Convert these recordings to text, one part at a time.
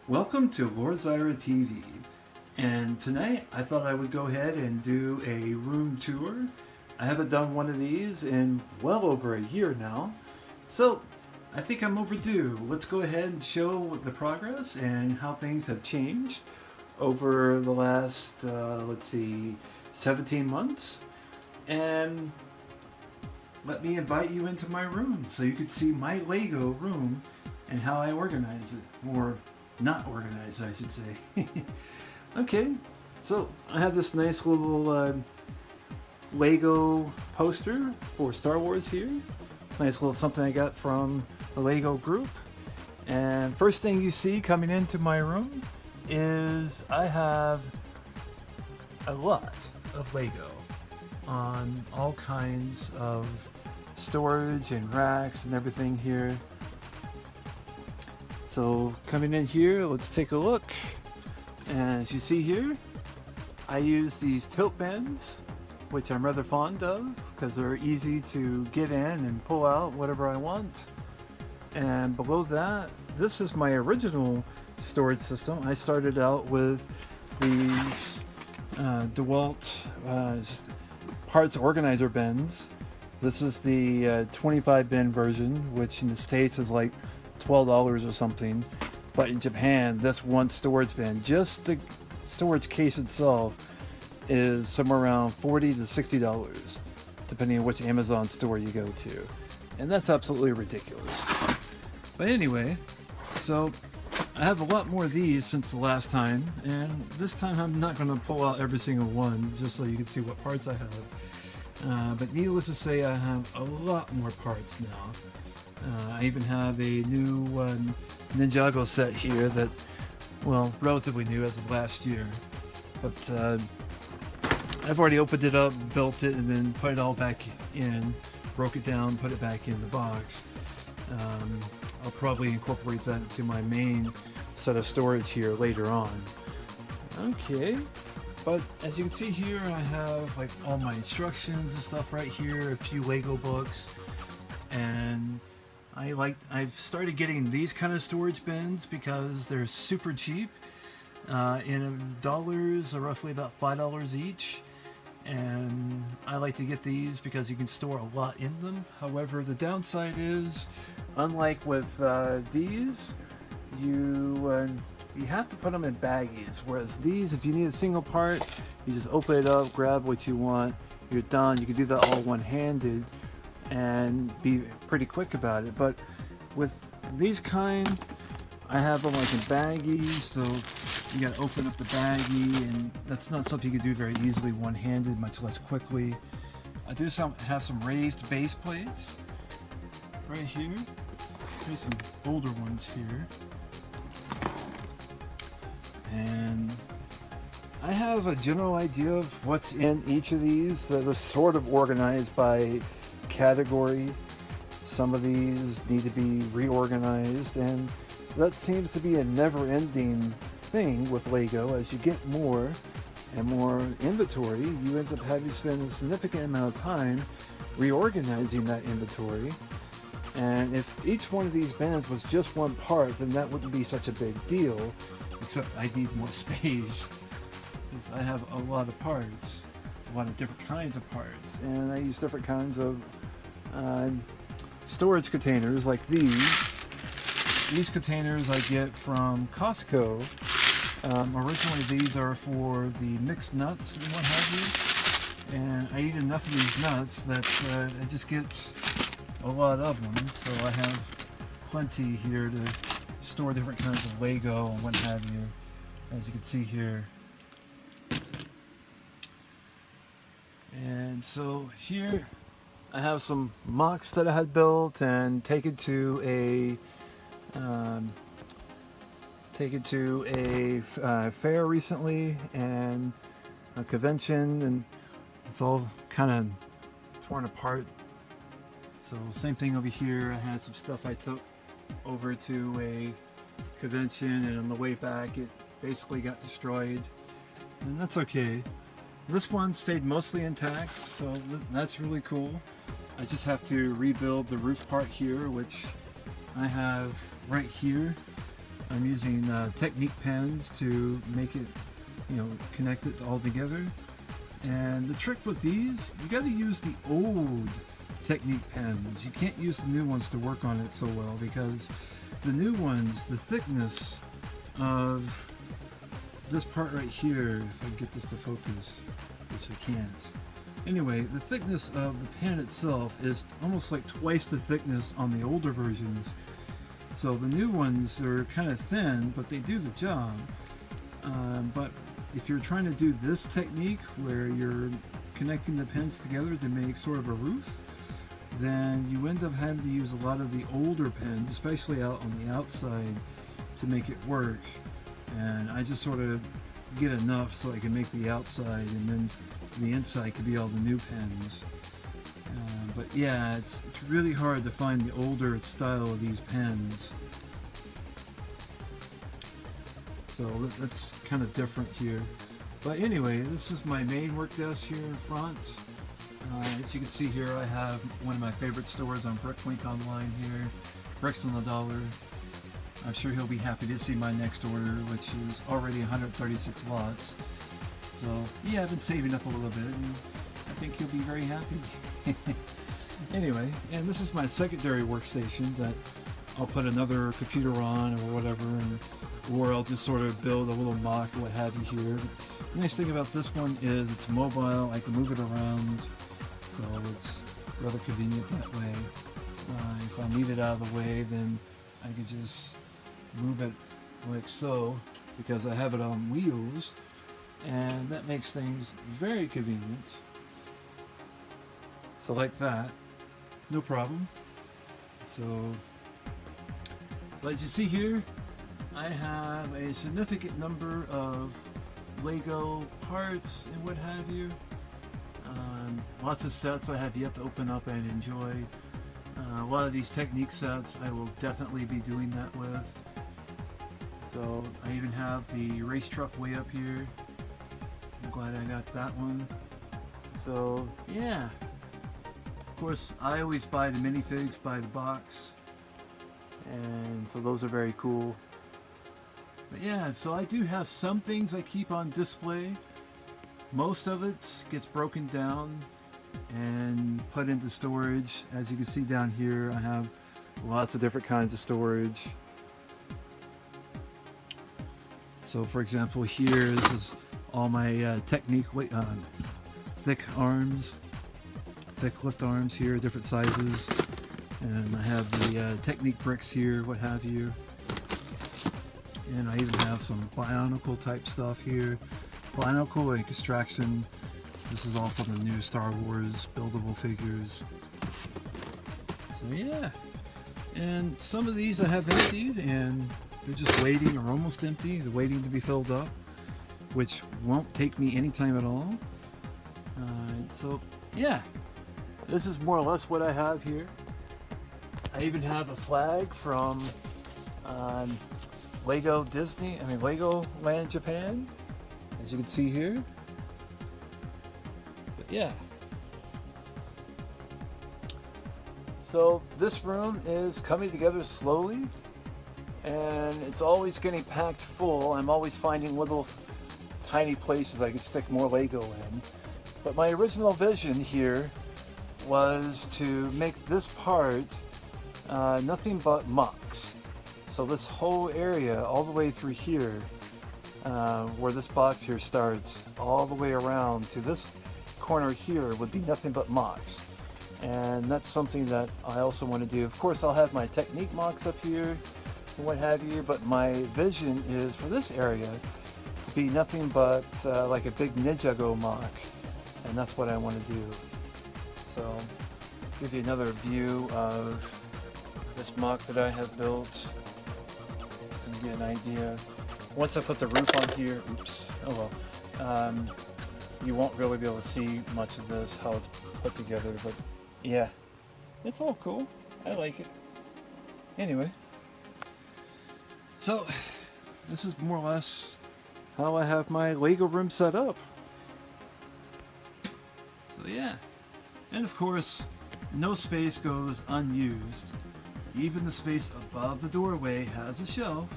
Welcome to LoreZyra TV, and tonight I thought I would go ahead and do a room tour. I haven't done one of these in well over a year now, so I think I'm overdue. Let's go ahead and show the progress and how things have changed over the last, 17 months. And let me invite you into my room so you can see my Lego room and how I organize it, or not organized, I should say. Okay, so I have this nice little Lego poster for Star Wars here. Nice little something I got from the Lego group. And first thing you see coming into my room is I have a lot of Lego on all kinds of storage and racks and everything here. So coming in here, let's take a look. And as you see here, I use these tilt bins, which I'm rather fond of because they're easy to get in and pull out whatever I want. And below that, this is my original storage system. I started out with these DeWalt parts organizer bins. This is the 25 bin version, which in the States is like $12 or something, but in Japan this one storage bin, just the storage case itself, is somewhere around $40 to $60 depending on which Amazon store you go to, and that's absolutely ridiculous. But anyway, so I have a lot more of these since the last time, and this time I'm not going to pull out every single one just so you can see what parts I have, but needless to say, I have a lot more parts now. I even have a new Ninjago set here that, well, relatively new as of last year. But I've already opened it up, built it, and then put it all back in, broke it down, put it back in the box. I'll probably incorporate that into my main set of storage here later on. Okay, but as you can see here, I have like all my instructions and stuff right here, a few Lego books, and I've started getting these kind of storage bins because they're super cheap. In dollars, are roughly about $5 each. And I like to get these because you can store a lot in them. However, the downside is, unlike with these, you have to put them in baggies. Whereas these, if you need a single part, you just open it up, grab what you want, you're done. You can do that all one-handed and be pretty quick about it. But with these kind, I have them like in baggies, so you gotta open up the baggie, and that's not something you can do very easily one-handed, much less quickly. I do have some raised base plates right here. Here's some older ones here, and I have a general idea of what's in each of these that are sort of organized by category. Some of these need to be reorganized, and that seems to be a never-ending thing with Lego. As you get more and more inventory, you end up having to spend a significant amount of time reorganizing that inventory. And if each one of these bins was just one part, then that wouldn't be such a big deal, except I need more space because I have a lot of parts, a lot of different kinds of parts, and I use different kinds of storage containers like these. These containers I get from Costco. Originally these are for the mixed nuts and what have you, and I eat enough of these nuts that it just gets a lot of them, so I have plenty here to store different kinds of Lego and what have you, as you can see here. And so here I have some mocks that I had built and taken to a fair recently and a convention, and it's all kind of torn apart. So same thing over here. I had some stuff I took over to a convention, and on the way back it basically got destroyed, and that's okay. This one stayed mostly intact, so that's really cool. I just have to rebuild the roof part here, which I have right here. I'm using Technique pens to make it, connect it all together. And the trick with these, you got to use the old Technique pens. You can't use the new ones to work on it so well, because the new ones, the thickness of this part right here, if I get this to focus, which I can't. Anyway, the thickness of the pen itself is almost like twice the thickness on the older versions. So the new ones are kind of thin, but they do the job. But if you're trying to do this technique where you're connecting the pens together to make sort of a roof, then you end up having to use a lot of the older pens, especially out on the outside, to make it work. And I just sort of get enough so I can make the outside, and then the inside could be all the new pens. But yeah, it's really hard to find the older style of these pens. So that's kind of different here. But anyway, this is my main work desk here in front. As you can see here, I have one of my favorite stores on Bricklink online here, Bricks on the Dollar. I'm sure he'll be happy to see my next order, which is already 136 lots. So yeah, I've been saving up a little bit, and I think he'll be very happy. Anyway, and this is my secondary workstation that I'll put another computer on or whatever, or I'll just sort of build a little mock or what have you here. The nice thing about this one is it's mobile. I can move it around, so it's rather convenient that way. If I need it out of the way, then I can just move it like so, because I have it on wheels, and that makes things very convenient. So like that, no problem. So, but as you see here, I have a significant number of Lego parts and what have you. Lots of sets I have yet to open up and enjoy. A lot of these Technique sets I will definitely be doing that with. So I even have the race truck way up here. I'm glad I got that one. So yeah. Of course, I always buy the minifigs by the box, and so those are very cool. But yeah, so I do have some things I keep on display. Most of it gets broken down and put into storage. As you can see down here, I have lots of different kinds of storage. So for example, here is all my Technique thick arms, thick lift arms here, different sizes. And I have the Technique bricks here, what have you. And I even have some Bionicle type stuff here. Bionicle and Extraction. This is all from the new Star Wars buildable figures. So yeah. And some of these I have emptied, and they're just waiting or almost empty. They're waiting to be filled up, which won't take me any time at all. So yeah, this is more or less what I have here. I even have a flag from Lego Land Japan, as you can see here. But yeah. So this room is coming together slowly, and it's always getting packed full. I'm always finding little tiny places I can stick more Lego in. But my original vision here was to make this part nothing but mucks. So this whole area, all the way through here, where this box here starts, all the way around to this corner here would be nothing but mocks. And that's something that I also want to do. Of course, I'll have my Technique mocks up here and what have you, but my vision is for this area to be nothing but like a big Ninjago mock, and that's what I want to do. So, I'll give you another view of this mock that I have built, and get an idea. Once I put the roof on here, oops, oh well, you won't really be able to see much of this, how it's put together, but yeah, it's all cool. I like it. Anyway, so this is more or less how I have my Lego room set up. So yeah, and of course, no space goes unused. Even the space above the doorway has a shelf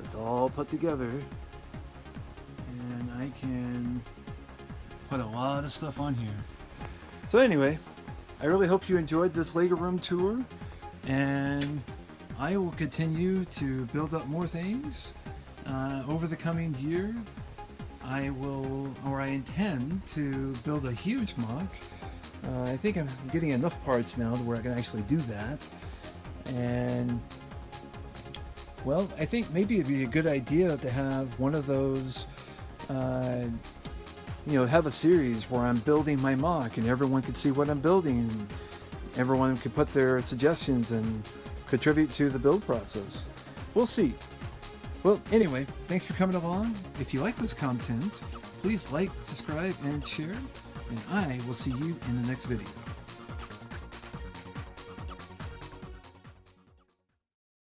It's all put together, and I can put a lot of stuff on here. So anyway, I really hope you enjoyed this Lego room tour, and I will continue to build up more things over the coming year. I intend to build a huge MOC. I think I'm getting enough parts now to where I can actually do that. And well, I think maybe it'd be a good idea to have one of those, have a series where I'm building my MOC and everyone could see what I'm building. Everyone could put their suggestions and contribute to the build process. We'll see. Well, anyway, thanks for coming along. If you like this content, please like, subscribe, and share. And I will see you in the next video.